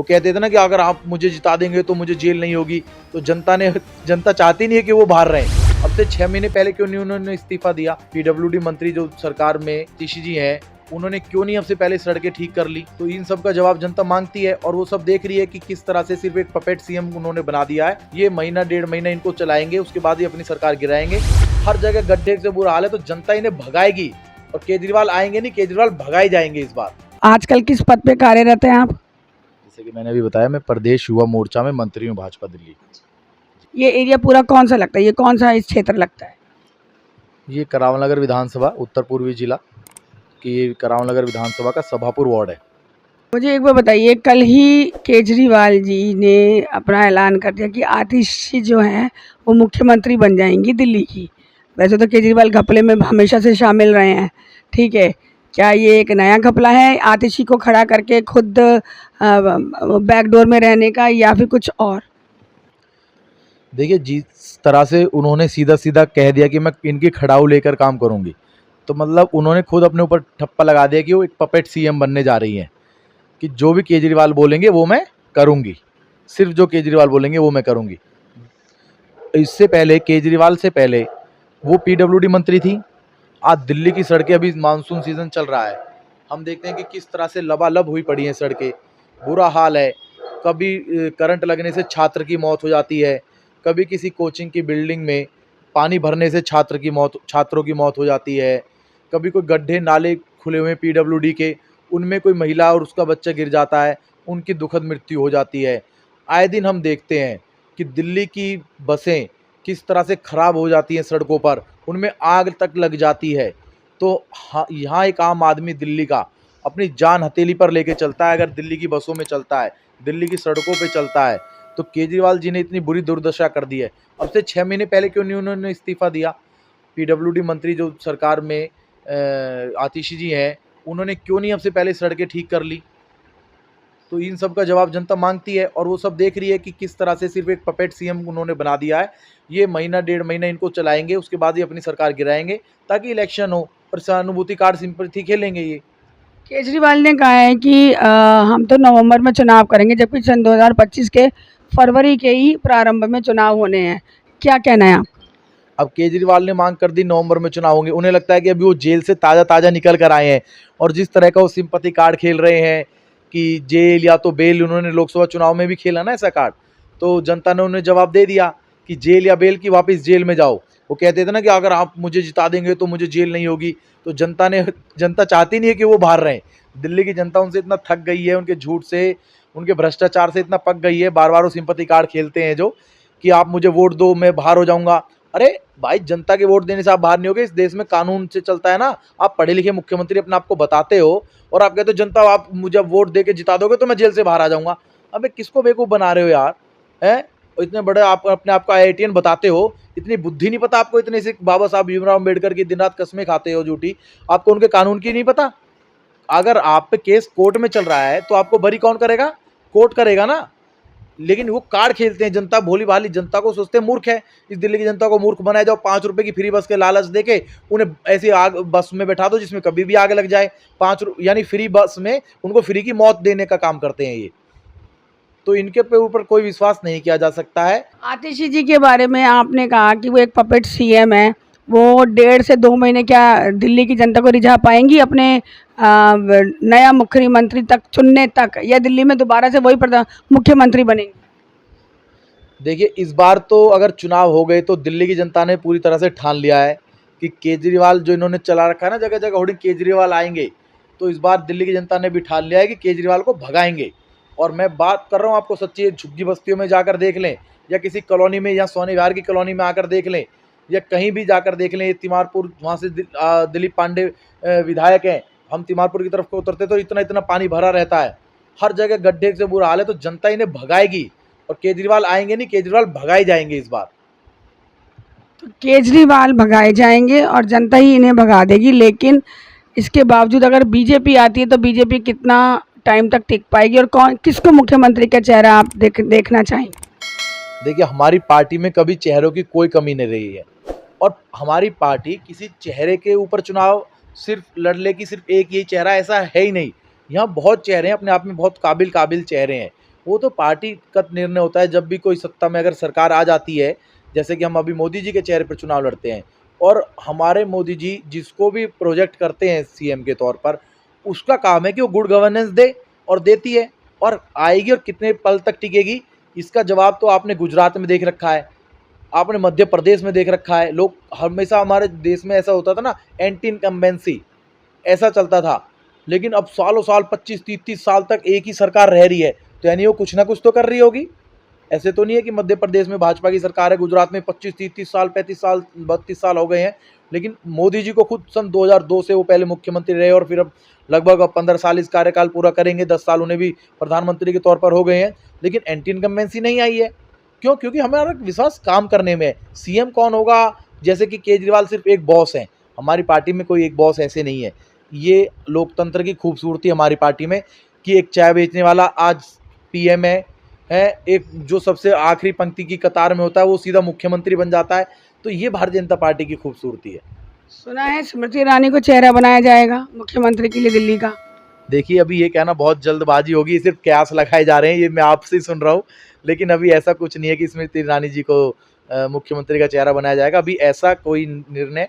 वो कहते थे ना कि अगर आप मुझे जिता देंगे तो मुझे जेल नहीं होगी। तो जनता चाहती नहीं है कि वो बाहर रहे। अब से 6 महीने पहले क्यों नहीं उन्होंने इस्तीफा दिया? पीडब्ल्यूडी मंत्री जो सरकार में ऋषि जी हैं, उन्होंने क्यों नहीं अब से पहले सड़कें ठीक कर ली? तो इन सब का जवाब जनता मांगती है और वो सब देख रही है कि किस तरह से सिर्फ एक पपेट सीएम उन्होंने बना दिया है। ये महीना 1.5 महीना इनको चलाएंगे, उसके बाद ही अपनी सरकार गिराएंगे। हर जगह गड्ढे से बुरा हाल है, तो जनता इन्हें भगाएगी और केजरीवाल आएंगे नहीं, केजरीवाल भगाए जाएंगे इस बार। आजकल किस पद पे कार्यरत हैं आप? जैसे कि मैंने अभी बताया, मैं प्रदेश युवा मोर्चा में मंत्री हूँ, भाजपा दिल्ली। ये एरिया पूरा कौन सा लगता है, ये कौन सा इस क्षेत्र लगता है? ये करावल नगर विधानसभा, उत्तर पूर्वी जिला की करावल नगर विधानसभा का सभापुर वार्ड है। मुझे एक बार बताइए, कल ही केजरीवाल जी ने अपना ऐलान कर दिया कि आतिशी जो हैं वो मुख्यमंत्री बन जाएंगी दिल्ली की। वैसे तो केजरीवाल घपले में हमेशा से शामिल रहे हैं, ठीक है, क्या ये एक नया घपला है आतिशी को खड़ा करके खुद बैकडोर में रहने का, या फिर कुछ और? देखिए, जिस तरह से उन्होंने सीधा सीधा कह दिया कि मैं इनकी खड़ाऊ लेकर काम करूंगी, तो मतलब उन्होंने खुद अपने ऊपर ठप्पा लगा दिया कि वो एक पपेट सीएम बनने जा रही हैं, कि जो भी केजरीवाल बोलेंगे वो मैं करूंगी, सिर्फ जो केजरीवाल बोलेंगे वो मैं करूंगी। इससे पहले, केजरीवाल से पहले वो पीडब्ल्यूडी मंत्री थी। आज दिल्ली की सड़कें, अभी मानसून सीजन चल रहा है, हम देखते हैं कि किस तरह से लबालब हुई पड़ी हैं सड़कें, बुरा हाल है। कभी करंट लगने से छात्र की मौत हो जाती है, कभी किसी कोचिंग की बिल्डिंग में पानी भरने से छात्रों की मौत हो जाती है, कभी कोई गड्ढे नाले खुले हुए पीडब्ल्यूडी के, उनमें कोई महिला और उसका बच्चा गिर जाता है, उनकी दुखद मृत्यु हो जाती है। आए दिन हम देखते हैं कि दिल्ली की बसें किस तरह से ख़राब हो जाती हैं सड़कों पर, उनमें आग तक लग जाती है। तो हाँ, यहाँ एक आम आदमी दिल्ली का अपनी जान हथेली पर लेके चलता है, अगर दिल्ली की बसों में चलता है, दिल्ली की सड़कों पे चलता है। तो केजरीवाल जी ने इतनी बुरी दुर्दशा कर दी है। अब से 6 महीने पहले क्यों नहीं उन्होंने इस्तीफा दिया? पीडब्ल्यूडी मंत्री जो सरकार में आतिशी जी हैं, उन्होंने क्यों नहीं अब से पहले सड़कें ठीक कर ली? तो इन सब का जवाब जनता मांगती है और वो सब देख रही है कि किस तरह से सिर्फ एक पपेट सीएम उन्होंने बना दिया है। ये महीना 1.5 महीना इनको चलाएंगे, उसके बाद ही अपनी सरकार गिराएंगे, ताकि इलेक्शन हो और सहानुभूति कार्ड सिंपैथी खेलेंगे ये। केजरीवाल ने कहा है कि हम तो नवंबर में चुनाव करेंगे, जबकि सन 2025 के फरवरी के ही प्रारंभ में चुनाव होने हैं। क्या कहना है आप? अब केजरीवाल ने मांग कर दी नवंबर में चुनाव होंगे। उन्हें लगता है कि अभी वो जेल से ताज़ा निकल कर आए हैं और जिस तरह का वो सिंपैथी कार्ड खेल रहे हैं कि जेल या तो बेल, उन्होंने लोकसभा चुनाव में भी खेला ना ऐसा कार्ड, तो जनता ने उन्हें जवाब दे दिया कि जेल या बेल, की वापस जेल में जाओ। वो कहते थे ना कि अगर आप मुझे जिता देंगे तो मुझे जेल नहीं होगी। तो जनता चाहती नहीं है कि वो बाहर रहें। दिल्ली की जनता उनसे इतना थक गई है, उनके झूठ से, उनके भ्रष्टाचार से इतना पक गई है। बार बार वो सिंपैथी कार्ड खेलते हैं जो कि आप मुझे वोट दो, मैं बाहर हो जाऊंगा। अरे भाई, जनता के वोट देने से आप बाहर नहीं होगे। इस देश में कानून से चलता है ना। आप पढ़े लिखे मुख्यमंत्री अपने आप को बताते हो और आप कहते हो जनता आप मुझे वोट दे के जिता दोगे तो मैं जेल से बाहर आ जाऊंगा। अबे किसको बेवकूफ़ बना रहे हो यार? हैं? इतने बड़े आप अपने आप को IITian बताते हो, इतनी बुद्धि नहीं पता आपको? इतने से बाबा साहब भीमराव अम्बेडकर की दिन रात कस्में खाते हो झूठी, आपको उनके कानून की नहीं पता? अगर आप पे केस कोर्ट में चल रहा है तो आपको बरी कौन करेगा? कोर्ट करेगा ना। लेकिन वो कार्ड खेलते हैं। जनता, भोली भाली जनता को सोचते हैं मूर्ख है। इस दिल्ली की जनता को मूर्ख बनाया जाओ। 5 रुपए की फ्री बस के लालच देके उन्हें ऐसी आग बस में बैठा दो जिसमें कभी भी आग लग जाए। 5 यानी फ्री बस में उनको फ्री की मौत देने का काम करते हैं ये। तो इनके पे ऊपर कोई विश्वास नहीं किया जा सकता है। आतिशी जी के बारे में आपने कहा कि वो एक पपेट सीएम है, वो 1.5 से 2 महीने क्या दिल्ली की जनता को रिझा पाएंगी अपने नया मुख्यमंत्री तक चुनने तक, या दिल्ली में दोबारा से वही मुख्यमंत्री बनेंगे? देखिए, इस बार तो अगर चुनाव हो गए तो दिल्ली की जनता ने पूरी तरह से ठान लिया है कि केजरीवाल जो इन्होंने चला रखा है ना, जगह जगह होर्डिंग केजरीवाल आएंगे, तो इस बार दिल्ली की जनता ने भी ठान लिया है कि केजरीवाल को भगाएंगे। और मैं बात कर रहा हूँ आपको सच्ची, झुग्गी बस्तियों में जाकर देख लें, या किसी कॉलोनी में, या सोने विहार की कॉलोनी में आकर देख लें, या कहीं भी जाकर देख लें। तिमारपुर, वहाँ से दिलीप पांडे विधायक हैं, हम तिमारपुर की तरफ को उतरते तो इतना पानी भरा रहता है, हर जगह गड्ढे से बुरा हाल है। तो जनता इन्हें भगाएगी और केजरीवाल आएंगे नहीं, केजरीवाल भगाए जाएंगे इस बार। तो केजरीवाल भगाए जाएंगे और जनता ही इन्हें भगा देगी, लेकिन इसके बावजूद अगर बीजेपी आती है तो बीजेपी कितना टाइम तक टिक पाएगी, और कौन किसको मुख्यमंत्री का चेहरा आप देखना चाहेंगे? देखिए, हमारी पार्टी में कभी चेहरों की कोई कमी नहीं रही है और हमारी पार्टी किसी चेहरे के ऊपर चुनाव सिर्फ लड़ ले कि सिर्फ एक यही चेहरा, ऐसा है ही नहीं। यहाँ बहुत चेहरे हैं, अपने आप में बहुत काबिल चेहरे हैं। वो तो पार्टी का निर्णय होता है। जब भी कोई सत्ता में अगर सरकार आ जाती है, जैसे कि हम अभी मोदी जी के चेहरे पर चुनाव लड़ते हैं, और हमारे मोदी जी जिसको भी प्रोजेक्ट करते हैं सीएम के तौर पर, उसका काम है कि वो गुड गवर्नेंस दे, और देती है, और आएगी, और कितने पल तक टिकेगी इसका जवाब तो आपने गुजरात में देख रखा है, आपने मध्य प्रदेश में देख रखा है। लोग हमेशा, हमारे देश में ऐसा होता था ना, एंटी इनकम्बेंसी ऐसा चलता था, लेकिन अब सालों साल 25-30 साल तक एक ही सरकार रह रही है, तो यानी वो कुछ ना कुछ तो कर रही होगी। ऐसे तो नहीं है कि मध्य प्रदेश में भाजपा की सरकार है, गुजरात में 25-30 साल, 35 साल, 32 साल हो गए हैं, लेकिन मोदी जी को खुद सन 2002 से वो पहले मुख्यमंत्री रहे, और फिर अब लगभग 15 साल इस कार्यकाल पूरा करेंगे, 10 साल उन्हें भी प्रधानमंत्री के तौर पर हो गए हैं, लेकिन एंटी इनकम्बेंसी नहीं आई है। क्यों? क्योंकि हमारा विश्वास काम करने में है। सीएम कौन होगा, जैसे कि केजरीवाल सिर्फ एक बॉस हैं, हमारी पार्टी में कोई एक बॉस ऐसे नहीं है। ये लोकतंत्र की खूबसूरती हमारी पार्टी में, कि एक चाय बेचने वाला आज पीएम है, एक जो सबसे आखिरी पंक्ति की कतार में होता है वो सीधा मुख्यमंत्री बन जाता है। तो ये भारतीय जनता पार्टी की खूबसूरती है। सुना है स्मृति ईरानी को चेहरा बनाया जाएगा मुख्यमंत्री के लिए दिल्ली का। देखिए, अभी ये कहना बहुत जल्दबाजी होगी, सिर्फ कयास लगाए जा रहे हैं, ये मैं आपसे ही सुन रहा हूँ, लेकिन अभी ऐसा कुछ नहीं है कि स्मृति ईरानी जी को मुख्यमंत्री का चेहरा बनाया जाएगा। अभी ऐसा कोई निर्णय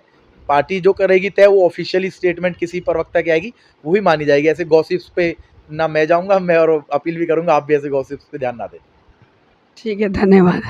पार्टी जो करेगी तय, वो ऑफिशियली स्टेटमेंट किसी प्रवक्ता की आएगी, वही मानी जाएगी। ऐसे गॉसिप्स पे ना मैं जाऊंगा, मैं और अपील भी करूंगा आप भी ऐसे गॉसिप्स पे ध्यान ना दें। ठीक है, धन्यवाद।